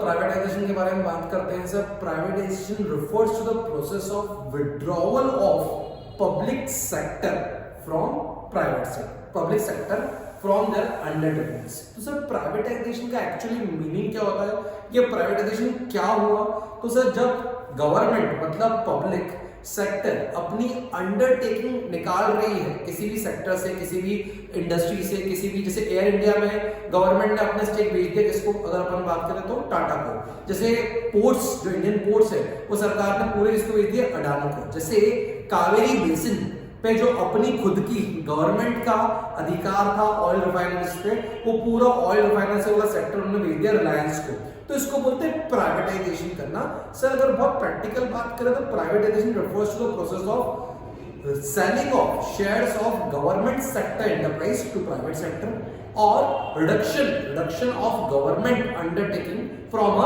Privatisation के बारे में बात करते हैं sir. Privatisation refers to the process of withdrawal of public sector from public sector from their undertakings. तो सर प्राइवेटाइजेशन का एक्चुअली मीनिंग क्या होता है, ये प्राइवेटाइजेशन क्या हुआ? तो सर जब गवर्नमेंट मतलब पब्लिक सेक्टर अपनी अंडरटेकिंग निकाल रही है किसी भी सेक्टर से, किसी भी इंडस्ट्री से, किसी भी, जैसे एयर इंडिया में गवर्नमेंट ने अपने स्टेक बेच दिया किसको, अगर अपन बात करें तो टाटा को। जैसे पोर्ट्स, जो इंडियन पोर्ट्स है वो सरकार ने पूरे इसको बेच दिया अडानी को। जैसे कावेरी बेसिन पे जो अपनी खुद की गवर्नमेंट का अधिकार था ऑयल रिफाइनरीज पे, वो पूरा ऑयल रिफाइनरी से वाला सेक्टर उन्होंने बेच दिया रिलायंस को। तो इसको बोलते हैं प्राइवेटाइजेशन करना। सर अगर बहुत प्रैक्टिकल बात करें तो privatization refers to the process of selling off shares of government sector enterprise to private sector और reduction of government undertaking from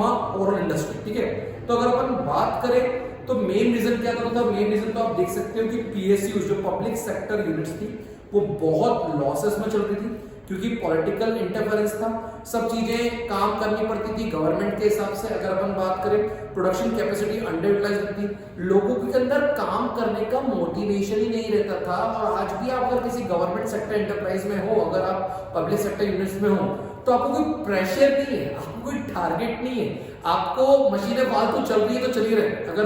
a oral industry. ठीक है, तो अगर अपन बात करें तो मेन रीजन क्या था? मेन रीजन तो आप देख सकते हो कि पीएसयू जो पब्लिक सेक्टर यूनिट्स थी वो बहुत लॉसेस में चल रही थी, क्योंकि पॉलिटिकल इंटरफेरेंस था, सब चीजें काम करनी पड़ती थी गवर्नमेंट के हिसाब से। अगर अपन बात करें प्रोडक्शन कैपेसिटी अंडर यूटिलाइज थी, लोगों के अंदर काम करने का मोटिवेशन ही नहीं रहता था। और आज भी आप अगर किसी गवर्नमेंट सेक्टर एंटरप्राइज में हो, अगर आप पब्लिक सेक्टर यूनिट्स में हो, तो आपको कोई प्रेशर नहीं है, आपको कोई टारगेट नहीं है, आपको मशीनें फालतू चल रही है तो चली रहे, अगर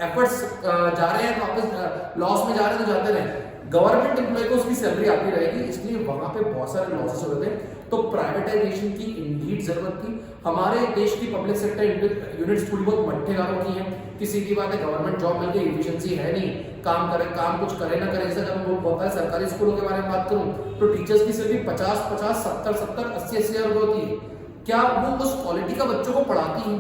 एफर्ट्स जा रहे हैं तो वापस लॉस में जा रहे हैं तो जाते रहे। गवर्नमेंट एम्प्लॉय को उसकी सैलरी आती रहेगी, इसलिए वहां पे बहुत सारे लॉसेस हो रहे थे। तो प्राइवेटाइजेशन की इंडीड जरूरत थी। हमारे देश की पब्लिक सेक्टर यूनिट्स थोड़ी बहुत मट्ठेगारों की हैं, किसी की बात है गवर्नमेंट जॉब मिल गई, एफिशिएंसी है नहीं, काम करे, काम कुछ करे ना करे। जैसे जब लोग बहुत है सरकारी स्कूलों के बारे में बात करूं तो टीचर्स की सैलरी 50-50, 70-70, 80-80 हजार रुपए होती है। क्या वो उस क्वालिटी का बच्चों को पढ़ाती है?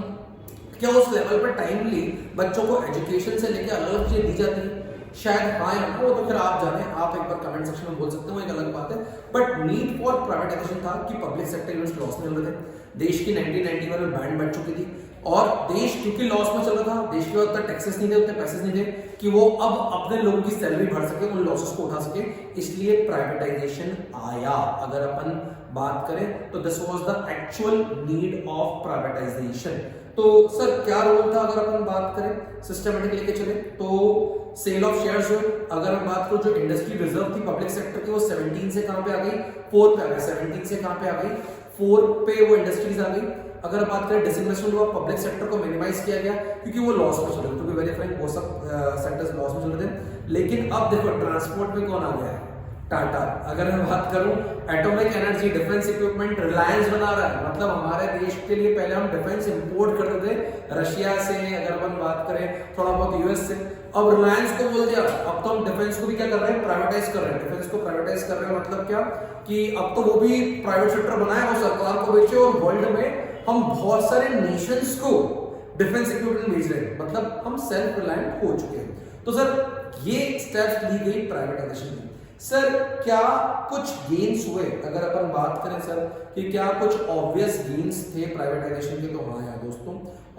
क्या उस लेवल पर टाइमली बच्चों को एजुकेशन से लेकर अलग अलग चीजें दी जाती है? शायद हाँ या नो, तो फिर आप जाने, आप एक बार कमेंट सेक्शन में बोल सकते हो, एक अलग बात है। बट नीड फॉर प्राइवेटाइजेशन था कि पब्लिक सेक्टर यूनिट्स लॉस में चल रहे थे। देश की 1991 में बैंड बढ़ चुकी थी और देश क्योंकि लॉस में चल रहा था, देश के उतना टैक्सेस नहीं थे, उतने पैसे नहीं थे कि वो अब अपने लोगों की सैलरी भर सके, उन लॉसेस को उठा सके, इसलिए प्राइवेटाइजेशन आया। अगर अपन बात करें तो this was the actual need of privatisation. तो सर क्या रोल था अगर अपन बात करें सिस्टमेटिक लेके चले तो सेल ऑफ शेयर्स जो, अगर हम बात करूं जो इंडस्ट्री रिजर्व थी पब्लिक सेक्टर की, वो 17 से कहां पे आ गई? 4 पे आ गई। 17 से कहां पे आ गई? 4 पे वो इंडस्ट्रीज आ गई। अगर बात करें डिसइन्वेस्टमेंट हुआ, पब्लिक सेक्टर को मिनिमाइज किया गया क्योंकि वो लॉस में चल रहे थे, टू बी वेरी फ्रैंक वो सब सेक्टर्स लॉस में चल रहे थे। लेकिन अब देखो ट्रांसपोर्ट में कौन आ गया है? टाटा। अगर मैं बात करूं atomic energy, defence equipment Reliance बना रहा है। मतलब हमारे देश के लिए पहले हम डिफेंस इंपोर्ट करते थे रशिया से, अगर अपन बात करें थोड़ा बहुत यूएस से, अब रिलायंस को बोल दिया, अब तो हम डिफेंस को भी क्या कर रहे हैं? प्राइवेटाइज कर रहे हैं। डिफेंस को प्राइवेटाइज कर रहे हैं मतलब क्या कि अब तो वो भी प्राइवेट सेक्टर बनाए, वो सरकार को बेचे और वर्ल्ड में हम बहुत सारे नेशंस को डिफेंस इक्विपमेंट भेज रहे हैं, मतलब हम सेल्फ रिलायंट हो चुके हैं। तो सर ये स्टेप्स ली गई प्राइवेटाइजेशन में। सर क्या कुछ गेन्स हुए? अगर अपन बात करें सर कि क्या कुछ ऑब्वियस गेन्स थे प्राइवेटाइजेशन के, तो हाँ यार दोस्तों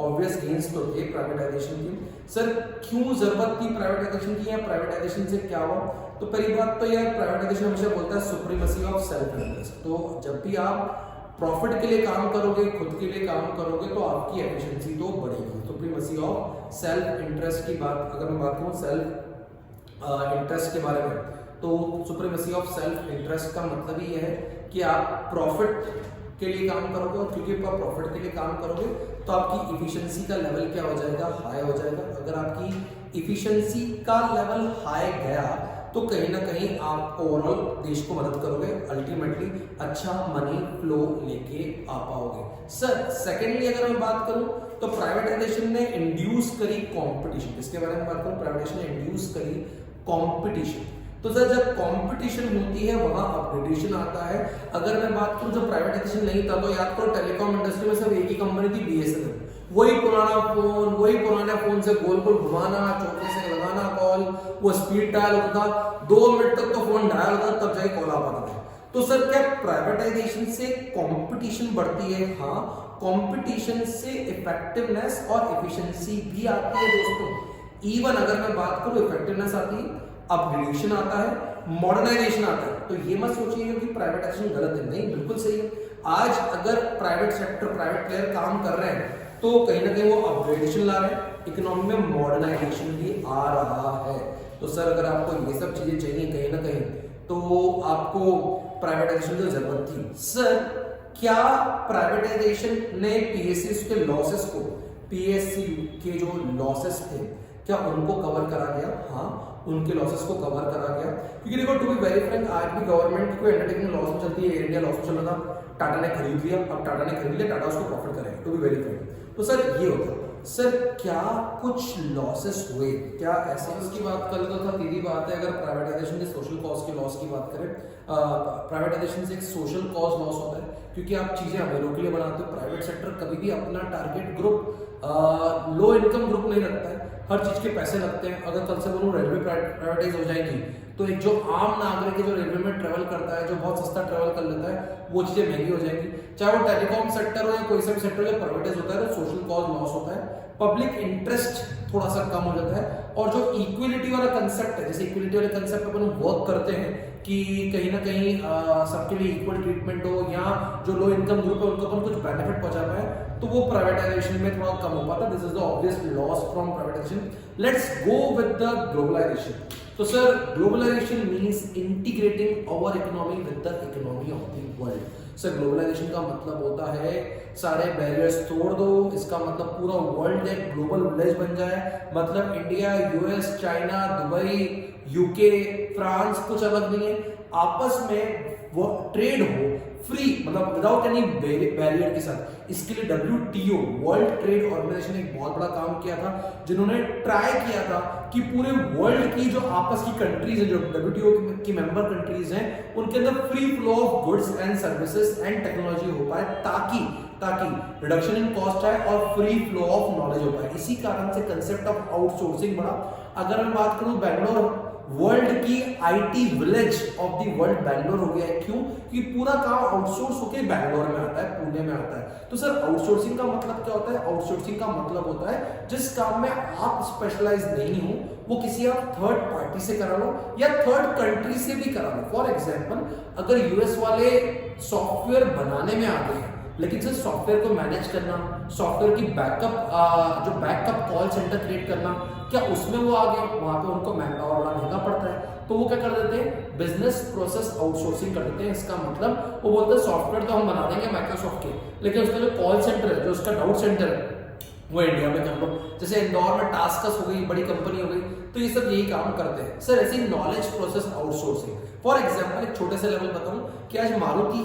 ऑब्वियस गेन्स तो थे प्राइवेटाइजेशन की। सर क्यों जरूरत थी प्राइवेटाइजेशन की या प्राइवेटाइजेशन से क्या हुआ? तो पहली बात तो यार प्राइवेटाइजेशन हमेशा बोलता है सुप्रीमेसी ऑफ सेल्फ इंटरेस्ट। तो जब भी आप प्रॉफिट के लिए काम करोगे, खुद के लिए काम करोगे, तो आपकी एफिशिएंसी तो बढ़ेगी। सुप्रीमेसी ऑफ सेल्फ इंटरेस्ट की बात अगर मैं बात करूं सेल्फ इंटरेस्ट के बारे में, तो सुप्रीमेसी ऑफ सेल्फ इंटरेस्ट का मतलब ही है कि आप प्रॉफिट के लिए काम करोगे, और क्योंकि आप प्रॉफिट के लिए काम करोगे तो आपकी इफिशिएंसी का लेवल क्या हो जाएगा? हाई हो जाएगा। अगर आपकी इफिशिएंसी का लेवल हाई गया तो कहीं ना कहीं आप ओवरऑल देश को मदद करोगे, अल्टीमेटली अच्छा मनी फ्लो लेके आ पाओगे। सर सेकेंडली अगर मैं बात करूं तो प्राइवेटाइजेशन ने इंड्यूस करी कंपटीशन। इसके बारे में बात करूं, प्राइवेटाइजेशन ने इंड्यूस करी कंपटीशन। तो सर जब कंपटीशन होती है वहां अपग्रेडेशन आता है। अगर मैं बात करूं जब प्राइवेटाइजेशन नहीं था तो याद करो टेलीकॉम इंडस्ट्री में सिर्फ एक ही कंपनी थी, बीएसएनएल। वही पुराना फोन से गोल गोल घुमाना, चौके से लगाना कॉल, वो स्पीड डायल होता था, 2 मिनट तक तो फोन डायल होता तब जाके कॉल आ पाता था। तो सर क्या प्राइवेटाइजेशन से कंपटीशन बढ़ती है? हाँ, कंपटीशन से इफेक्टिवनेस और एफिशिएंसी भी आती है दोस्तों। इवन अगर मैं बात करूं इफेक्टिवनेस आती है, अपग्रेडेशन आता है, मॉडर्नाइजेशन आता है। तो ये मत सोचिएगा कि प्राइवेटाइजेशन गलत है, नहीं बिल्कुल सही है। आज अगर प्राइवेट सेक्टर, प्राइवेट प्लेयर काम कर रहे हैं तो कहीं ना कहीं वो अपग्रेडेशन ला रहे हैं, इकोनॉमी में मॉडर्नाइजेशन भी आ रहा है। तो सर अगर आपको ये सब चीजें चाहिए कहीं ना कहीं तो आपको प्राइवेटाइजेशन की जरूरत थी। सर क्या प्राइवेटाइजेशन ने पीएसयू के लॉसेस को, पीएसयू के जो लॉसेस थे क्या उनको कवर करा गया? हाँ, उनके लॉसेस को कवर करा गया। क्योंकि देखो टू बी वेरी फ्रैंक, आज भी गवर्नमेंट को अंडरटेकिंग लॉस में चलती है। एयर इंडिया लॉस में चल रहा था, टाटा ने खरीद लिया, अब टाटा ने खरीद लिया, टाटा उसको प्रॉफिट करेगा, टू बी वेरी फ्रैंक। तो सर ये होता, सर क्या कुछ लॉसेस हुए? क्या ऐसे की बात कर तो था, सीधी बात है। अगर प्राइवेटाइजेशन के सोशल कॉस्ट के लॉस की बात करें, प्राइवेटाइजेशन से एक सोशल कॉस्ट लॉस होता है क्योंकि आप चीजें अमीरों के लिए बनाते हो। प्राइवेट सेक्टर कभी भी अपना target group low income group नहीं रखता है, हर चीज के पैसे लगते हैं। अगर कल से बोलूं रेलवे प्राइवेटाइज हो जाएगी तो एक जो आम नागरिक है जो रेलवे में ट्रेवल करता है, जो बहुत सस्ता ट्रेवल कर लेता है, वो चीजें महंगी हो जाएंगी। चाहे वो टेलीकॉम सेक्टर हो या कोई सा भी सेक्टर जो प्राइवेटाइज होता है तो सोशल कॉज लॉस होता है, पब्लिक इंटरेस्ट थोड़ा सा कम हो जाता है। और जो इक्वलिटी वाला कंसेप्ट है, जैसे इक्वलिटी वाले कंसेप्ट अपन वर्क करते हैं कि कहीं ना कहीं सबके लिए इक्वल ट्रीटमेंट हो या जो लो इनकम ग्रुप है उनको अपन कुछ बेनिफिट पहुंचा पाए, तो वो प्राइवेटाइजेशन में थोड़ा कम हो पाता। This is the obvious loss from privatization. Let's go with the globalization. तो sir globalization means integrating our economy with the economy of the world. Sir globalization का मतलब होता है सारे बैरियर्स तोड़ दो, इसका मतलब पूरा वर्ल्ड एक ग्लोबल विलेज बन जाए। मतलब India, US, China, Dubai, UK, France कुछ अलग नहीं है, आपस में वो ट्रेड हो फ्री, मतलब विदाउट एनी बैरियर के साथ। इसके लिए WTO, वर्ल्ड ट्रेड ऑर्गेनाइजेशन, एक बहुत बड़ा काम किया था, जिन्होंने ट्राई किया था कि पूरे वर्ल्ड की जो आपस की कंट्रीज है, जो WTO की मेंबर कंट्रीज हैं, उनके अंदर free flow of goods and services and technology हो पाए, ताकि रिडक्शन इन कॉस्ट आए और फ्री फ्लो ऑफ नॉलेज हो पाए। इसी कारण से कंसेप्ट ऑफ आउटसोर्सिंग बढ़ा। अगर मैं बात करूं बैंगलोर वर्ल्ड की IT village of the world Bangalore हो गया है। क्यों? कि पूरा काम आउटसोर्स होकर बैंगलोर में आता है, पुणे में आता है। तो सर आउटसोर्सिंग का मतलब क्या होता है? आउटसोर्सिंग का मतलब होता है जिस काम में आप स्पेशलाइज नहीं हो वो किसी आप थर्ड पार्टी से करा लो या थर्ड कंट्री से भी करा लो। फॉर एग्जाम्पल, अगर यूएस वाले सॉफ्टवेयर बनाने में आ गए हैं, लेकिन सर सॉफ्टवेयर को मैनेज करना, सॉफ्टवेयर की बैकअप कॉल सेंटर क्रिएट करना, क्या उसमें वो आ गए? वहां पे उनको मैन पावर बड़ा महंगा पड़ता है, तो वो क्या कर देते हैं? बिजनेस प्रोसेस आउटसोर्सिंग कर देते हैं। इसका मतलब वो बोलते हैं सॉफ्टवेयर तो हम बना देंगे माइक्रोसॉफ्ट के, लेकिन उसका जो कॉल सेंटर है, जो उसका डाउट सेंटर है, वो इंडिया में कर लो। जैसे इंदौर में टास्कस हो गई, बड़ी कंपनी हो गई, तो ये सब यही काम करते हैं। सर ऐसी knowledge process outsourcing. For example एक छोटे से लेवल बताऊं कि आज मारुति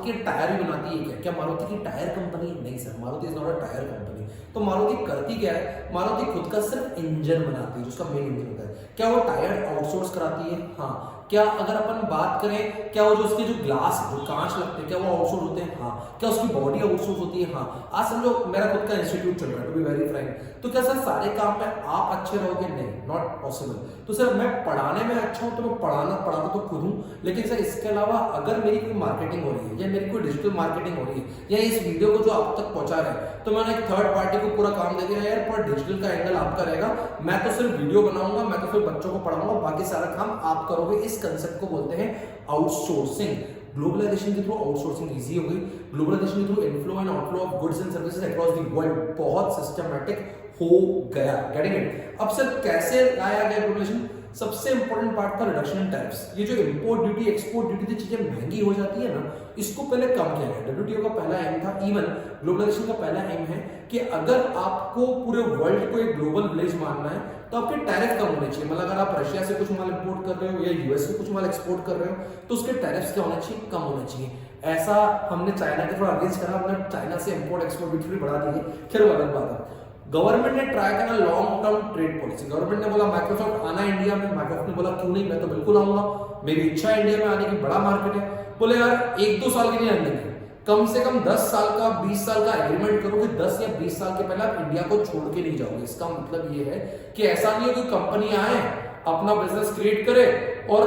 के टायर भी बनाती है क्या मारुति की टायर कंपनी? नहीं sir, Maruti is not a tyre company. तो मारुति करती क्या है? मारुति खुद का सिर्फ इंजन बनाती है, जिसका मेन इंजन होता है। क्या वो टायर आउटसोर्स कराती है? हाँ। क्या अगर अपन बात करें, क्या वो जो उसके जो ग्लास है, जो कांच लगते हैं, क्या वो आउटसोर्स होते हैं? हाँ। क्या उसकी बॉडी आउटसोर्स होती है? हाँ। आज समझो मेरा खुद का इंस्टीट्यूट चल रहा है, टू बी वेरी फ्रैंक, तो क्या सर सारे काम में आप अच्छे रहोगे? नहीं, नॉट पॉसिबल। तो सर मैं पढ़ाने में अच्छा हूं तो मैं पढ़ाता तो खुद हूं, लेकिन सर इसके अलावा अगर मेरी कोई मार्केटिंग हो रही है या मेरी कोई डिजिटल मार्केटिंग हो रही है या इस वीडियो को जो आप तक पहुंचा रहे हैं, तो मैंने एक थर्ड पार्टी को पूरा काम दे दिया, यार पूरा डिजिटल का एंगल आपका रहेगा, मैं तो सिर्फ वीडियो बनाऊंगा, मैं तो सिर्फ बच्चों को पढ़ाऊंगा, बाकी सारा काम आप करोगे। इस कंसेप्ट को बोलते हैं आउटसोर्सिंग। ग्लोबलाइजेशन के थ्रू आउटसोर्सिंग इजी हो गई। ग्लोबलाइजेशन के through inflow and outflow of goods and services across the world बहुत सिस्टमैटिक हो गया। Getting it? अब सर कैसे लाया गया ग्लोबलाइजेशन? सबसे इंपॉर्टेंट पार्ट था रिडक्शन इन टैरिफ्स। ये जो इंपोर्ट ड्यूटी, एक्सपोर्ट ड्यूटी से चीजें महंगी हो जाती है ना, इसको पहले कम किया गया। WTO का पहला एम था, इवन ग्लोबलाइजेशन का पहला एम है कि अगर आपको पूरे वर्ल्ड को एक ग्लोबल विलेज मानना है तो आपके टैरिफ कम होने चाहिए। मतलब अगर आप रशिया से कुछ माल इंपोर्ट कर रहे हो या यूएस से कुछ माल एक्सपोर्ट कर रहे हो तो उसके टैरिफ्स क्या होने चाहिए? कम होने चाहिए। ऐसा हमने चाइना के थोड़ा अगेंस्ट करा, हमने चाइना से इंपोर्ट एक्सपोर्ट ड्यूटी बढ़ा दी है, फिर वो अलग बात है। गवर्नमेंट ने ट्राई करा long term trade policy. Government ने बोला माइक्रोसॉफ्ट आना इंडिया में, माइक्रोसॉफ्ट ने बोला क्यों नहीं, मैं तो बिल्कुल आऊंगा, मेरी इच्छा है इंडिया में आने की, बड़ा मार्केट है। बोले यार 1-2 साल के लिए आने देंगे, कम से कम 10 साल का 20 साल का एग्रीमेंट करो कि 10 या 20 साल के पहले आप इंडिया को छोड़ के नहीं जाओगे। इसका मतलब ये है कि ऐसा नहीं है कि कंपनी आए, अपना बिजनेस क्रिएट करे और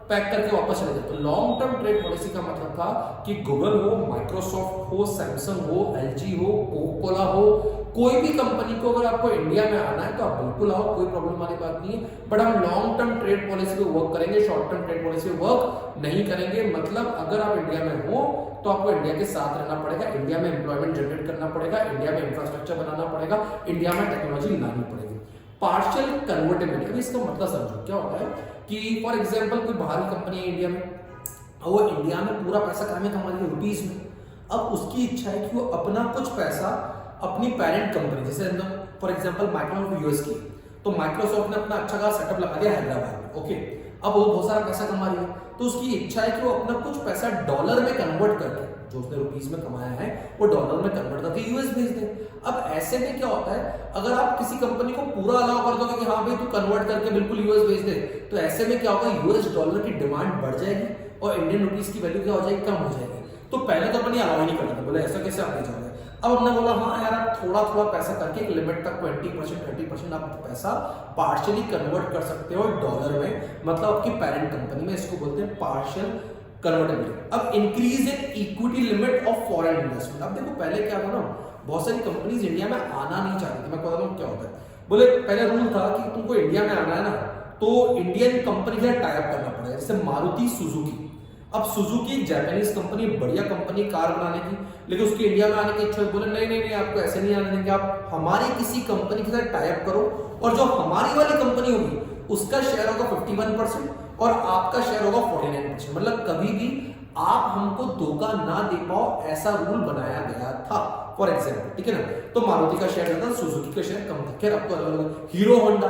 पैक करके वापस चले जाए। तो लॉन्ग टर्म ट्रेड पॉलिसी का मतलब था कि गूगल हो, माइक्रोसॉफ्ट हो, सैमसंग हो, एलजी हो, कोका-कोला हो, कोई भी कंपनी को अगर आपको इंडिया में आना है तो आप बिल्कुल आओ, कोई प्रॉब्लम वाली बात नहीं है। बट हम लॉन्ग टर्म ट्रेड पॉलिसी पे वर्क करेंगे, शॉर्ट टर्म ट्रेड पॉलिसी पे वर्क नहीं करेंगे। मतलब अगर आप इंडिया में हो तो आपको इंडिया के साथ रहना पड़ेगा, इंडिया में एम्प्लॉयमेंट जनरेट करना पड़ेगा, इंडिया में इंफ्रास्ट्रक्चर बनाना पड़ेगा, इंडिया में टेक्नोलॉजी लानी पड़ेगी। पार्शियल कन्वर्टेबिलिटी, अभी इसका मतलब समझो क्या होता है कि फॉर एग्जांपल कोई बाहरी कंपनी है इंडिया में, वो इंडिया में पूरा पैसा कहाँ में कमा रही है, रुपीज में। अब उसकी इच्छा है कि वो अपना कुछ पैसा अपनी पेरेंट कंपनी, जैसे फॉर एग्जांपल माइक्रोसॉफ्ट यूएस की, तो माइक्रोसॉफ्ट ने अपना अच्छा खासा सेटअप लगा दिया हैदराबाद में, ओके। अब वो बहुत सारा पैसा कमा रही है, तो उसकी इच्छा है कि वो अपना कुछ पैसा डॉलर में कन्वर्ट करके, जो उसने रुपीस में कमाया है वो डॉलर में कन्वर्ट करके यूएस भेज दे। अब ऐसे में क्या होता है, अगर आप किसी कंपनी को पूरा अलाउ कर दोगे कि हाँ भाई तू कन्वर्ट करके बिल्कुल यूएस भेज दे, तो ऐसे में क्या होगा, यूएस डॉलर की डिमांड बढ़ जाएगी और इंडियन रुपीस की वैल्यू क्या हो जाएगी, कम हो जाएगी। तो पहले तो अपनी अलाउ ही नहीं करते, बोले ऐसा कैसे आप ले जाओगे। अब हमने बोला हाँ यार आप थोड़ा थोड़ा पैसा करके एक लिमिट तक 20% 30% आप पैसा पार्शियली कन्वर्ट कर सकते हो डॉलर में, मतलब आपकी पेरेंट कंपनी में। इसको बोलते हैं पार्शियल कन्वर्टेबिलिटी। अब increase in equity limit of foreign investment. अब देखो पहले क्या था ना, बहुत सारी कंपनीज इंडिया में आना नहीं चाहती थी। मैं बता दूं क्या होता है, बोले पहले रूल था कि तुमको इंडिया में आना है ना तो इंडियन कंपनी से टाई अप करना पड़ेगा, जैसे मारुति सुजुकी। अब सुजुकी जापानीज कंपनी, बढ़िया कंपनी कार बनाने की, लेकिन उसकी इंडिया में आने की इच्छा, बोले नहीं नहीं नहीं आपको ऐसे नहीं आने देंगे, आप हमारी किसी कंपनी के साथ टाई अप करो और जो हमारी वाली कंपनी होगी उसका शेयर होगा 51% और आपका शेयर होगा 49%। मतलब कभी भी आप हमको धोखा ना दे पाओ, ऐसा रूल बनाया गया था फॉर एग्जाम्पल, ठीक है ना। तो मारुति का शेयर ज्यादा, सुजुकी का शेयर कम था। खैर अब तो अलग अलग। हीरो होंडा,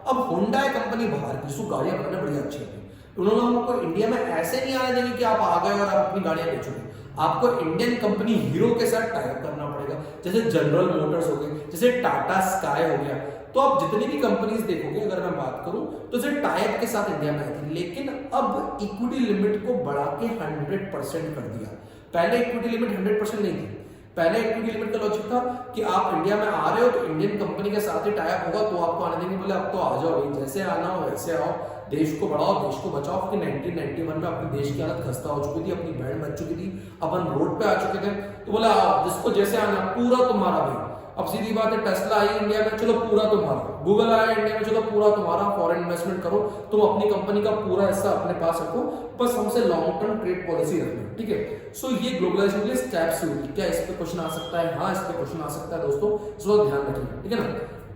अब होंडा कंपनी बाहर की, उसको गाड़ियां बनाने बड़ी अच्छी है, उन्होंने हमको इंडिया में ऐसे नहीं आने देंगे कि आप आ गए और आप अपनी गाड़ियां बेचोगे। आपको इंडियन कंपनी हीरो के साथ टाई अप करना पड़ेगा, जैसे जनरल मोटर्स हो गए, जैसे टाटा स्काई हो गया। तो आप जितनी भी कंपनीज देखोगे, अगर मैं बात करूं तो सिर्फ टाई अप के साथ इंडिया में आई थी, लेकिन अब इक्विटी लिमिट को बढ़ा के 100% कर दिया। पहले इक्विटी लिमिट 100% नहीं थी। पहले इक्विटी लिमिट का लॉजिक था कि आप इंडिया में आ रहे हो तो इंडियन कंपनी के साथ ही टाई अप होगा तो आपको आने देंगे। बोले अब तो आ जाओ भाई, जैसे आना हो वैसे आओ, देश को बढ़ाओ, देश को बचाओ। क्योंकि 1991 में अपने देश की हालत खस्ता हो चुकी थी, अपनी बहन बच चुकी थी, अपन रोड पे आ चुके थे। तो बोला जिसको जैसे आना पूरा तुम्हारा भाई। अब सीधी बात है, टेस्ला आई इंडिया में, चलो पूरा तुम्हारा। गूगल आया इंडिया में, चलो पूरा तुम्हारा। फॉरेन इन्वेस्टमेंट करो, तुम अपनी कंपनी का पूरा हिस्सा अपने पास रखो, बस हमसे लॉन्ग टर्म ट्रेड पॉलिसी रखनी, ठीक है। सो ये ग्लोबलाइजेशन के स्टेप्स हुई। क्या इस पे क्वेश्चन आ सकता है? हाँ, इस पे क्वेश्चन आ सकता है दोस्तों, इसको ध्यान रखिए, ठीक है ना।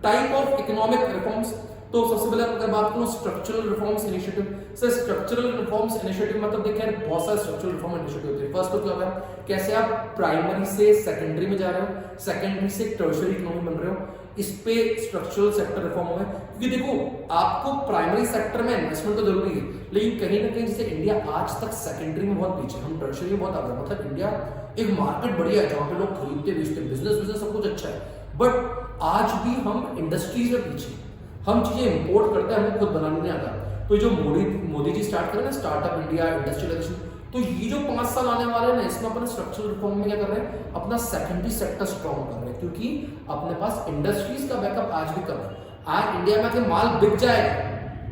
टाइप ऑफ इकोनॉमिक रिफॉर्म्स, तो सबसे पहले अगर बात करूं structural reforms initiative. Sir structural reforms initiative मतलब देखिए बहुत सारे स्ट्रक्चरल रिफॉर्म इनिशिएटिव होते हैं। फर्स्ट तो क्या होता है, कैसे आप प्राइमरी से सेकेंडरी में जा रहे हो, सेकेंडरी से टर्शियरी इकोनॉमी बन रहे हो, इस पे स्ट्रक्चरल सेक्टर रिफॉर्म हो गया। क्योंकि देखो आपको प्राइमरी सेक्टर में इन्वेस्टमेंट तो जरूरी है, लेकिन कहीं ना कहीं जैसे इंडिया आज तक सेकेंडरी में बहुत पीछे, हम टर्शियरी में बहुत आगे। मतलब इंडिया एक मार्केट बढ़िया है जहाँ पे लोग खरीदते बेचते, बिजनेस सब कुछ अच्छा है, बट आज भी हम इंडस्ट्रीज में पीछे। हम चीजें इंपोर्ट करते हैं, हमें खुद बनाने नहीं आता। तो जो मोदी जी स्टार्ट करें ना स्टार्टअप इंडिया, इंडस्ट्रियलाइजेशन, तो ये जो 5 साल आने वाले हैं ना, इसमें अपने स्ट्रक्चरल रिफॉर्म में क्या कर रहे हैं, अपना सेकेंडरी सेक्टर स्ट्रॉन्ग कर रहे हैं, क्योंकि अपने पास इंडस्ट्रीज का बैकअप आज भी कर रहे हैं। आज इंडिया में के माल बिक जाएगा,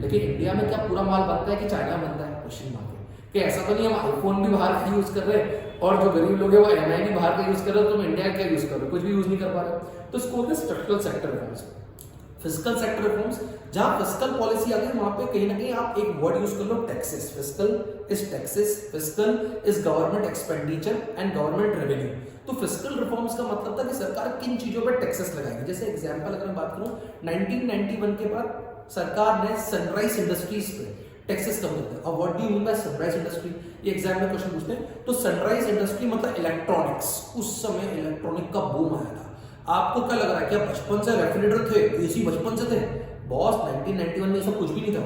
लेकिन इंडिया में क्या पूरा माल बनता है कि चाइना बनता है? क्वेश्चन मार्क है। कि ऐसा तो नहीं हम आईफोन भी बाहर का यूज कर रहे हैं और जो गरीब लोग है वो एमआई भी बाहर का यूज कर रहे हो, तो तुम इंडिया क्या यूज कर रहे हो? कुछ भी यूज नहीं कर पा रहे। तो इसको बोलते हैं structural sector reforms. Fiscal sector reforms, जहां फिस्कल पॉलिसी आ गई वहां पे कहीं ना कहीं आप एक वर्ड यूज कर लो, taxes. Fiscal is taxes, fiscal is government expenditure and government revenue. तो फिस्कल रिफॉर्म्स का मतलब था कि सरकार किन चीजों पर टैक्सेस लगाएगी। जैसे एग्जांपल अगर मैं बात करूं, 1991 के बाद सरकार ने सनराइज इंडस्ट्रीज पे टैक्सेस कम कर दिया। अब what do you mean by sunrise industry, ये एग्जाम में क्वेश्चन पूछते हैं। तो सनराइज इंडस्ट्री मतलब इलेक्ट्रॉनिक्स, उस समय इलेक्ट्रॉनिक का बूम आया था। आपको क्या लग रहा है, क्या बचपन से रेफ्रिजरेटर थे, एसी बचपन से थे? बॉस 1991 में सब कुछ भी नहीं था।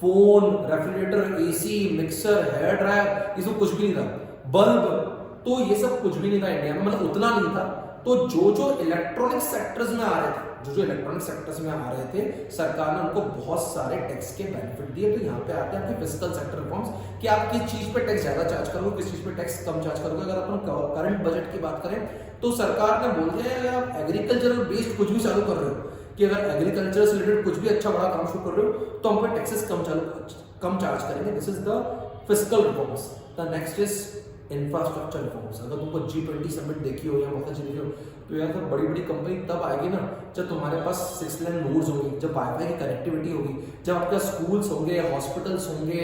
Phone, refrigerator, AC, mixer, hair dryer, ये सब कुछ भी नहीं था। बल्ब, तो ये सब कुछ भी नहीं था इंडिया में, मतलब उतना नहीं था। तो जो इलेक्ट्रॉनिक सेक्टर्स में आ रहे थे, जो इलेक्ट्रॉनिक सेक्टर्स में आ रहे थे, सरकार ने उनको बहुत सारे टैक्स के बेनिफिट दिए। तो यहाँ पे आते हैं आपके फिस्कल सेक्टर रिफॉर्म्स कि आप किस चीज पे टैक्स ज्यादा चार्ज करोगे, किस चीज पे टैक्स कम चार्ज करोगे। अगर अपन करंट बजट की बात करें तो सरकार ने बोल दिया है आप एग्रीकल्चरल बेस्ड कुछ भी चालू कर रहे हो, कि अगर एग्रीकल्चर से रिलेटेड कुछ भी अच्छा बड़ा काम शुरू कर रहे हो तो हम पे टैक्सेस कम चार्ज करेंगे। This is the fiscal reforms, the next is infrastructure reforms. अगर तुमको G20 समिट देखी हो या बहुत अच्छी देखी हो तो यार तो बड़ी बड़ी कंपनी तब आएगी ना जब तुम्हारे पास 6 लाइन नोड्स होंगे, जब वाईफाई की कनेक्टिविटी होगी, जब आपके स्कूल्स होंगे, हॉस्पिटल्स होंगे,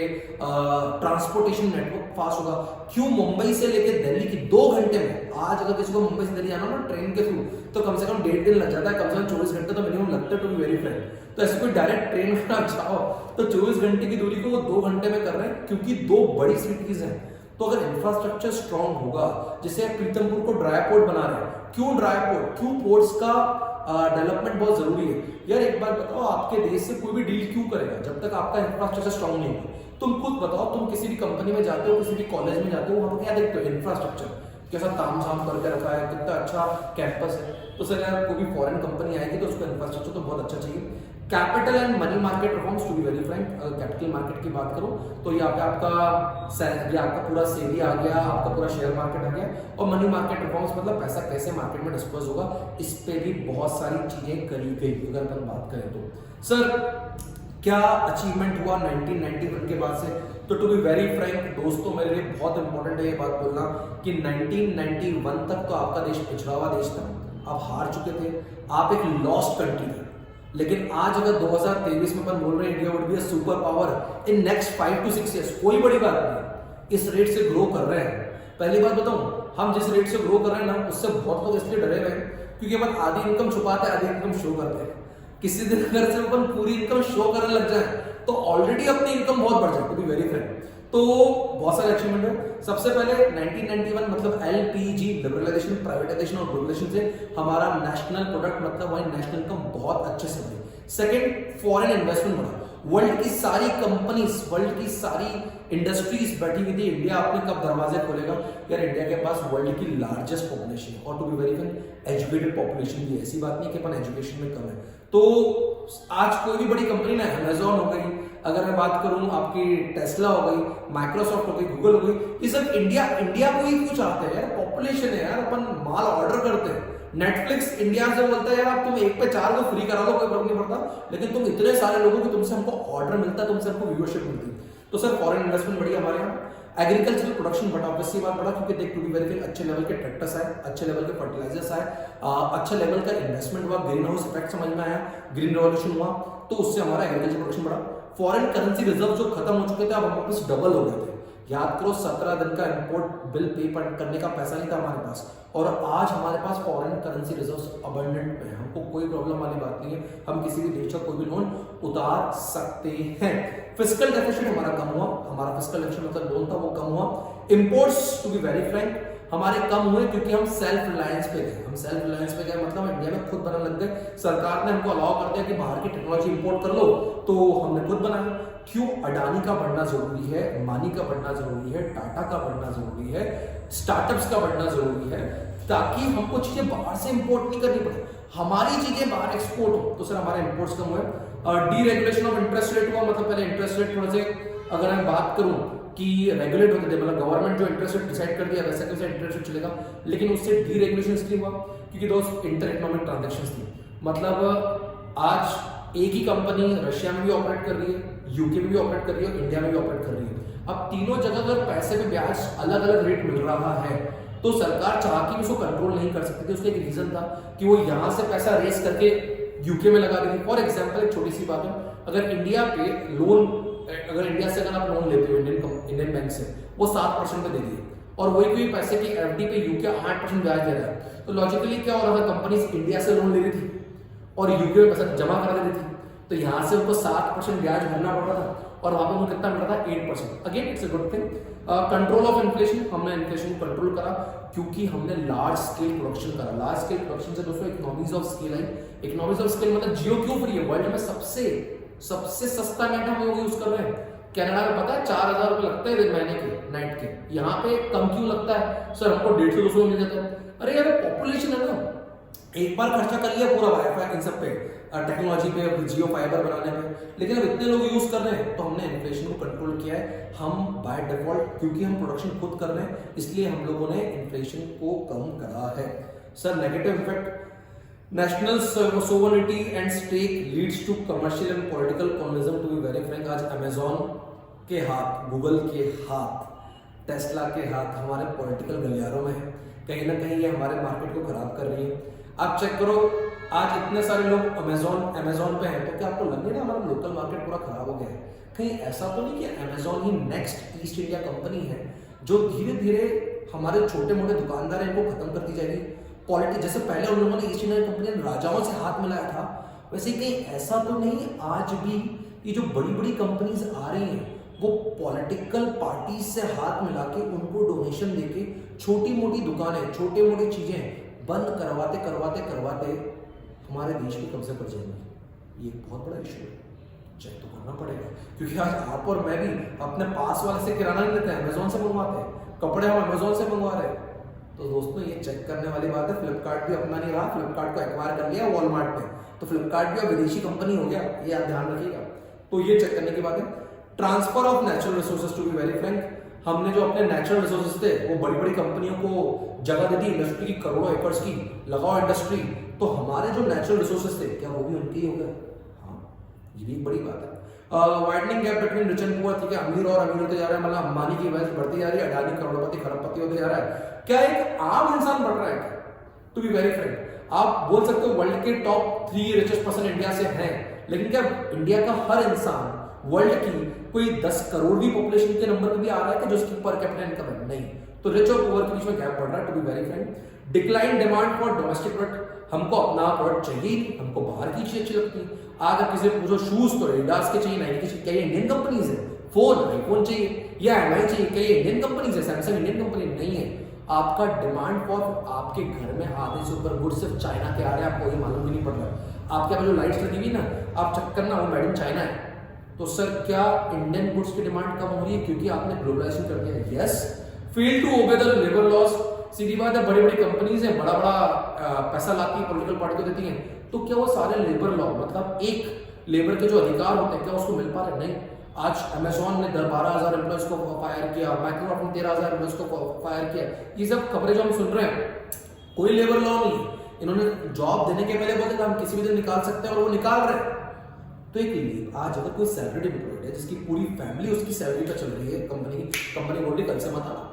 ट्रांसपोर्टेशन नेटवर्क फास्ट होगा। क्यों मुंबई से लेकर दिल्ली की 2 घंटे में, आज अगर किसी को मुंबई से दिल्ली आना हो ना ट्रेन के थ्रू तो कम से कम 1.5 दिन लग जाता है, कम से कम 24 घंटे तो मिनिमम लगता है टू बी वेरी फ्रैंक। तो ऐसे कोई डायरेक्ट ट्रेन में आप जाओ तो 24 घंटे की दूरी को वो 2 घंटे में कर रहे हैं, क्योंकि 2 बड़ी सिटीज हैं। तो अगर इंफ्रास्ट्रक्चर स्ट्रांग होगा, जैसे प्रीतमपुर को ड्राई पोर्ट बना रहे हैं, क्यों ड्राई पोर्ट, क्यों पोर्ट्स का डेवलपमेंट बहुत जरूरी है। यार एक बात बताओ, आपके देश से कोई भी डील क्यों करेगा जब तक आपका इंफ्रास्ट्रक्चर स्ट्रांग नहीं होगा। तुम खुद बताओ, तुम किसी भी कंपनी में जाते हो, किसी भी कॉलेज में जाते हो, वहां पर क्या देखते हो, इंफ्रास्ट्रक्चर कैसा तामझाम करके रखा है, कितना अच्छा कैंपस है। तो सर यार कोई भी फॉरेन कंपनी आएगी तो उसका इंफ्रास्ट्रक्चर तो बहुत अच्छा चाहिए। Capital and money market reforms, to be very frank, capital market की बात करो तो यहाँ पे आपका पूरा सेबी आ गया, आपका पूरा शेयर मार्केट आ गया। और मनी मार्केट रिफॉर्म्स मतलब पैसा कैसे मार्केट में डिस्पर्स होगा, इस पे भी बहुत सारी चीजें करी गई। अगर अपन बात करें तो सर क्या अचीवमेंट हुआ 1991 के बाद से, तो टू बी वेरी फ्रैंक दोस्तों मेरे लिए बहुत इंपॉर्टेंट है ये बात बोलना कि 1991 तक तो आपका देश पिछड़ा हुआ देश था, आप हार चुके थे, आप एक लॉस्ट कंट्री थे। लेकिन आज अगर 2023 में अपन बोल रहे हैं India would be a super power in next 5 to 6 years, कोई बड़ी बात नहीं, इस रेट से ग्रो कर रहे हैं। पहली बात बताऊं, हम जिस रेट से ग्रो कर रहे हैं ना उससे बहुत लोग इसलिए डरे हुए हैं क्योंकि अपन आधी इनकम छुपाते हैं, आधी इनकम शो करते हैं। किसी दिन अगर से अपन पूरी इनकम शो करने लग जाए तो ऑलरेडी अपनी इनकम बहुत बढ़ जाए, टू बी वेरी फ्रैंक। तो बहुत सारे अचीवमेंट है। सबसे पहले 1991 मतलब LPG लिबरलाइजेशन, प्राइवेटाइजेशन और ग्लोबलाइजेशन से हमारा नेशनल प्रोडक्ट मतलब वही नेशनल इनकम बहुत अच्छे से बढ़ी। सेकंड, फॉरेन इन्वेस्टमेंट बढ़ा। वर्ल्ड की सारी कंपनीज, वर्ल्ड की सारी इंडस्ट्रीज बैठी हुई थी, इंडिया अपने कब दरवाजे खोलेगा। यार इंडिया के पास वर्ल्ड की लार्जेस्ट पॉपुलेशन और to be very frank educated population भी, ऐसी बात नहीं कि अपन एजुकेशन में कम है। तो आज कोई भी बड़ी कंपनी ना, अमेजॉन हो गई, अगर मैं बात करूं आपकी टेस्ला हो गई, माइक्रोसॉफ्ट हो गई, गूगल हो गई, ये सब इंडिया को ही क्यों चाहते हैं यार, पॉपुलेशन है यार, अपन माल ऑर्डर करते हैं। नेटफ्लिक्स इंडिया से बोलता है यार आप तुम 1 पे 4 को फ्री करा लो, कोई फर्क नहीं पड़ता, लेकिन तुम इतने सारे लोगों की तुमसे हमको ऑर्डर मिलता है, तुमसे हमको व्यूअरशिप मिलती है। तो सर फॉरेन इन्वेस्टमेंट बढ़ी हमारे यहाँ। एग्रीकल्चरल प्रोडक्शन बढ़ा, ऑब्वियसली बात बढ़ा क्योंकि देख टू बी वेरी अच्छे लेवल के ट्रैक्टर्स आए, अच्छे लेवल के फर्टिलाइजर्स आए, अच्छे लेवल का इन्वेस्टमेंट हुआ, ग्रीन हाउस इफेक्ट समझ में आया, ग्रीन रेवोल्यूशन हुआ, तो उससे हमारा एग्रीकल्चर प्रोडक्शन बढ़ा। फॉरेन करेंसी रिजर्व जो खत्म हो चुके थे अब हमारे पास डबल हो गए थे। याद करो 17 दिन का इंपोर्ट बिल पे करने का पैसा नहीं था हमारे पास, और आज हमारे पास फॉरेन करेंसी रिजर्व्स अबंडेंट में है, हमको कोई प्रॉब्लम वाली बात नहीं है, हम किसी भी देश का कोई भी लोन उतार सकते हैं। फिस्कल डेफिसिट हमारा कम हुआ, हमारा फिस्कल डेफिसिट मतलब लोन था वो कम हुआ। Imports to be very frank हमारे कम हुए क्योंकि हम सेल्फ रिलायंस पे गए। हम सेल्फ रिलायंस पे गए मतलब इंडिया में खुद बनाने लग गए। सरकार ने हमको अलाउ कर दिया कि बाहर की टेक्नोलॉजी इंपोर्ट कर लो, तो हमने खुद बनाया। क्यों? अडानी का बढ़ना जरूरी है, अंबानी का बढ़ना जरूरी है, टाटा का बढ़ना जरूरी है, स्टार्टअप्स का बढ़ना जरूरी है, ताकि हमको चीजें बाहर से इंपोर्ट नहीं करनी पड़े, हमारी चीजें बाहर एक्सपोर्ट हो। तो सर हमारे इंपोर्ट्स कम हुए। डीरेगुलेशन ऑफ इंटरेस्ट रेट हुआ, मतलब पहले इंटरेस्ट रेट थोड़े से अगर मैं बात करूं कि रेगुलेट होते थे, मतलब गवर्नमेंट जो इंटरेस्ट रेट डिसाइड कर दिया वैसा कैसे इंटरेस्ट रेट चलेगा, लेकिन उससे डीरेगुलेशन इसलिए हुआ क्योंकि दोस्त इंटर इकोनॉमिक ट्रांजेक्शंस थी। मतलब आज एक ही कंपनी रशिया में भी ऑपरेट कर रही है, यूके में भी ऑपरेट कर रही है और इंडिया में भी ऑपरेट कर रही है। अब तीनों जगह अगर पैसे पे ब्याज अलग अलग रेट मिल रहा है तो सरकार चाह के उसको कंट्रोल नहीं कर सकती थी। उसका एक रीजन था कि वो यहां से पैसा रेस करके यूके में लगा रही थी। फॉर एग्जाम्पल एक छोटी सी बात है, अगर इंडिया पे लोन, अगर इंडिया से अगर आप लोन लेते हो इंडियन बैंक से, वो 7% पे दे दिए और वही कोई पैसे की एफडी पे यूके 8% ब्याज दे रहा है, तो लॉजिकली क्या हो रहा था, कंपनीज इंडिया से लोन ले रही थी और यूके में पैसा जमा करा दे रही थी, तो यहां से उनको 7% ब्याज भरना पड़ रहा था और वहां पे उनको कितना मिल रहा था, 8%। Again it's a good thing. Control of inflation, हमने इन्फ्लेशन को कंट्रोल करा क्योंकि हमने लार्ज स्केल प्रोडक्शन करा। लार्ज स्केल प्रोडक्शन से दोस्तों economies of scale I. Economies of scale मतलब जियो क्यों फ्री है, वर्ल्ड में सबसे सस्ता नेट हम लोग यूज कर रहे हैं। कनाडा में पता है 4000 रुपए लगते हैं महीने के नाइट के, यहाँ पे कम क्यों लगता है सर, हमको 150-200 मिल जाता है। अरे यार पॉपुलेशन है ना, एक बार खर्चा कर लिया पूरा वाईफाई इन सब पे, टेक्नोलॉजी पे, जियो फाइबर बनाने में, लेकिन अब इतने लोग यूज कर रहे हैं तो हमने इन्फ्लेशन को कंट्रोल किया है। हम बाय डिफॉल्ट क्योंकि हम प्रोडक्शन खुद कर रहे हैं इसलिए हम लोगों ने इन्फ्लेशन को कम करा है। Sir negative effect, national sovereignty and stake leads to commercial and political communism. To be very frank, आज अमेजॉन के हाथ, गूगल के हाथ, टेस्ला के हाथ हमारे पॉलिटिकल गलियारों में है। कहीं ना कहीं ये हमारे मार्केट को खराब कर रही है। आप चेक करो, आज इतने सारे लोग अमेजोन पे हैं, तो क्या आपको लग नहीं रहा हमारा लोकल मार्केट पूरा खराब हो गया है? कहीं ऐसा तो नहीं कि अमेजोन ही नेक्स्ट ईस्ट इंडिया कंपनी है जो धीरे धीरे हमारे छोटे मोटे दुकानदार हैं इनको खत्म करती जाएगी? पॉलिटिक्स जैसे पहले उन लोगों ने ईस्ट इंडिया कंपनी राजाओं से हाथ मिलाया था, वैसे कहीं ऐसा तो नहीं आज भी ये जो बड़ी बड़ी कंपनीज आ रही हैं वो पॉलिटिकल पार्टी से हाथ मिला के उनको डोनेशन देके छोटी मोटी दुकानें, छोटे मोटे चीजें बंद करवाते करवाते करवाते हमारे देश के कब्जे पर जाएंगे? ये एक बहुत बड़ा इशू है, चेक तो करना पड़ेगा। क्योंकि आज आप और मैं भी अपने पास वाले से किराना नहीं लेते हैं, अमेजोन से मंगवाते हैं, कपड़े हम अमेजोन से मंगवा रहे हैं। तो दोस्तों ये चेक करने वाली बात है। फ्लिपकार्ट भी अपना नहीं रहा, फ्लिपकार्ट को एक्वायर कर लिया वॉलमार्ट में, तो फ्लिपकार्ट भी अब विदेशी कंपनी हो गया, ये आप ध्यान रखिएगा। तो ये चेक करने की बात है। Transfer of natural resources, to be very frank, हमने जो अपने नेचुरल रिसोर्सेज थे वो बड़ी बड़ी कंपनियों को जगह दे दी, इंडस्ट्री की करोड़ों एकर्स की लगाओ इंडस्ट्री, तो हमारे जो नेचुरल रिसोर्सेज थे क्या वो भी उनके ही हो गए? हाँ, ये भी एक बड़ी बात है। Widening gap between rich and poor, ठीक है, अमीर और अमीर होते जा रहे हैं, मतलब अंबानी की वजह बढ़ती जा रही है, अडानी करोड़पति खरबपति होते जा रहा है। क्या एक आम इंसान बढ़ रहा है? टू बी वेरी फ्रैंक, आप बोल सकते हो वर्ल्ड के टॉप 3 रिचेस्ट पर्सन इंडिया से हैं, लेकिन क्या इंडिया का हर इंसान वर्ल्ड की कोई 10 करोड़ की पॉपुलेशन के नंबर पे भी आ रहा है कि जो उसकी पर कैपिटा इनकम है? नहीं। तो रिच और पुअर के बीच में गैप बढ़ रहा है, to be very frank. Decline demand for domestic product, हमको अपना प्रोडक्ट चाहिए नहीं, हमको बाहर की चीजें अच्छी लगती है। अगर किसी को पूछो शूज तो एडिडास के चाहिए, नाइकी के चाहिए, क्या ये इंडियन कंपनीज है? फोन आईफोन चाहिए या एमआई चाहिए, क्या ये इंडियन कंपनीज है? सैमसंग इंडियन कंपनी नहीं है। आपका डिमांड फॉर आपके घर में आधे से ऊपर गुड्स सिर्फ चाइना के आ रहे हैं, आपको ये मालूम भी नहीं पड़ रहा। आपके यहाँ जो लाइट्स लगी हुई ना, आप चेक करना वो मेड इन चाइना है। तो सर क्या इंडियन गुड्स की डिमांड कम हो रही है क्योंकि आपने ग्लोबलाइजेशन कर दिया है? Yes. Fail to obey the labour laws, सीधी बात है, बड़ी बड़ी कंपनीज है, बड़ा बड़ा पैसा लाती है, पॉलिटिकल पार्टी को देती है, तो क्या वो सारे लेबर लॉ, मतलब एक लेबर के जो अधिकार होते हैं, क्या उसको मिल पा रहे? नहीं। आज अमेजोन ने 12,000 एम्प्लॉयज को फायर किया, माइक्रोसॉफ्ट ने 13,000 एम्प्लॉयज को फायर किया। ये सब खबरें जो हम सुन रहे हैं, कोई लेबर लॉ नहीं, इन्होंने जॉब देने के पहले बोलते हम किसी भी दिन निकाल सकते हैं और वो निकाल रहे हैं। तो एक आज अगर कोई सैलरीड एम्प्लॉयड है जिसकी पूरी फैमिली उसकी सैलरी पर चल रही है, कंपनी बोल रही कल से मत आना,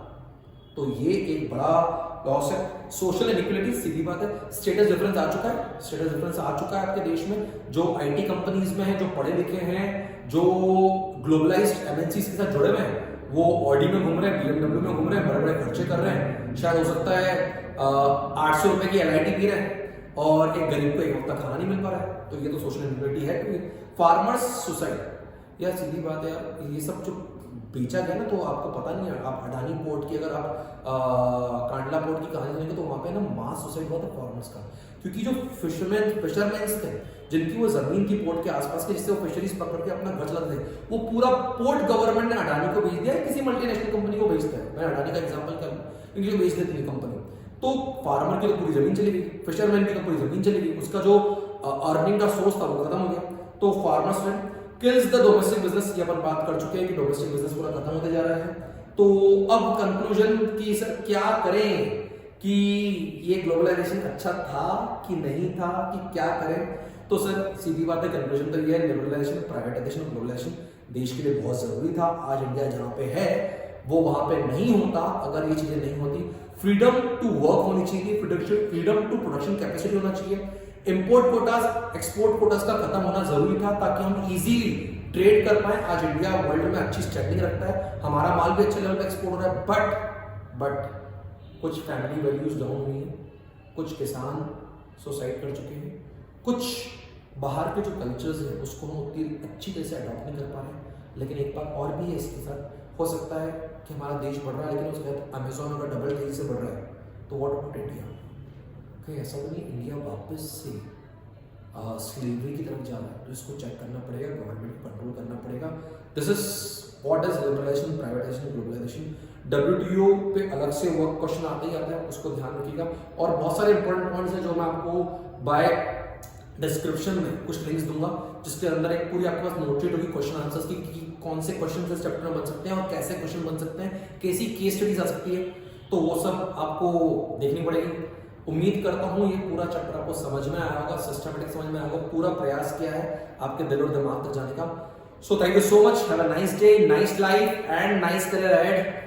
तो ये एक बड़ा लॉस है। सोशल इनइक्वालिटी, सीधी बात है, स्टेटस डिफरेंस आ चुका है, स्टेटस डिफरेंस आ चुका है आपके देश में। जो आईटी कंपनीज में है, जो पढ़े लिखे हैं, जो ग्लोबलाइज्ड एमएनसीज के साथ जुड़े हुए हैं, वो ऑडी में घूम रहे हैं, बीएमडब्ल्यू में घूम रहे हैं, बड़े बड़े खर्चे कर रहे हैं। शायद हो सकता है 800 रुपए की एलआईटी पी रहे हैं और एक गरीब को एक वक्त का खाना नहीं मिल पा रहा है। तो ये तो सोशल इनइक्वालिटी है। फार्मर्स सुसाइड, यार सीधी बात है यार, ये सब जो बेचा गया ना, तो आपको पता नहीं है, आप अडानी पोर्ट की अगर आप कांडला पोर्ट की कहानी सुनेंगे तो वहां पे ना मास सुसाइड हुआ था फार्मर्स का, क्योंकि जो फिशरमैन थे जिनकी वो जमीन थी पोर्ट के आसपास के, जिससे वो फिशरीज पकड़ के अपना घर चलाते थे, वो पूरा पोर्ट गवर्नमेंट ने अडानी को भेज दिया, किसी मल्टीनेशनल कंपनी को भेजता है। मैं अडानी का एग्जाम्पल कर लूं, जो भेज देती है कंपनी, तो फार्मर की तो पूरी जमीन चली गई, फिशरमैन की तो पूरी जमीन चली गई, उसका जो अर्निंग का सोर्स था वो खत्म हो गया। तो फार्मर्स में किल्स द डोमेस्टिक बिजनेस, ये अपन बात कर चुके हैं कि डोमेस्टिक बिजनेस पूरा खत्म होते जा रहा है। तो अब कंक्लूजन की सर क्या करें, कि ये ग्लोबलाइजेशन अच्छा था कि नहीं था, कि क्या करें? तो सर सीधी बात है, कंक्लूजन तो ये है, लिबरलाइजेशन, प्राइवेटाइजेशन, ग्लोबलाइजेशन देश के लिए बहुत जरूरी था। आज इंडिया जहां पे है वो वहां पे नहीं होता अगर ये चीजें नहीं होती। फ्रीडम टू वर्क होनी चाहिए, फ्रीडम टू प्रोडक्शन कैपेसिटी होना चाहिए। इंपोर्ट कोटास, एक्सपोर्ट कोटास का खत्म होना जरूरी था ताकि हम इजीली ट्रेड कर पाए। आज इंडिया वर्ल्ड में अच्छी स्टैंडिंग रखता है, हमारा माल भी अच्छे लेवल पे एक्सपोर्ट हो रहा है, बट कुछ फैमिली वैल्यूज डाउन हुई है, कुछ किसान सुसाइड कर चुके हैं, कुछ बाहर के जो कल्चर्स है उसको हम उतनी अच्छी तरह से अडॉप्ट नहीं कर पा रहे हैं। लेकिन एक बात और भी है इसके साथ, हो सकता है कि हमारा देश बढ़ रहा है लेकिन उसके बाद अमेजोन अगर डबल तेजी से बढ़ रहा है तो व्हाट अबाउट इंडिया? कहीं ऐसा तो नहीं इंडिया वापस से स्लेवरी की तरफ जा रहा है? तो इसको चेक करना पड़ेगा, गवर्नमेंट को कंट्रोल करना पड़ेगा। This is what is liberalisation, privatisation, globalisation. WTO पे अलग से वर्क क्वेश्चन आता ही आता है, उसको ध्यान रखिएगा। और बहुत सारे इंपॉर्टेंट पॉइंट्स हैं जो मैं आपको बाय डिस्क्रिप्शन में कुछ लिंक्स दूंगा, जिसके अंदर एक पूरी आपके पास नोटेड होगी क्वेश्चन आंसर्स की कौन से क्वेश्चन इस चैप्टर में बन सकते हैं और कैसे क्वेश्चन बन सकते हैं, कैसी केस स्टडीज आ सकती है, तो वो सब आपको देखनी पड़ेगी। उम्मीद करता हूँ ये पूरा चैप्टर आपको समझ में आया होगा, सिस्टमेटिक समझ में आया होगा। पूरा प्रयास किया है आपके दिल और दिमाग तक जाने का। So thank you so much. Have a nice day, nice life, and nice career ahead.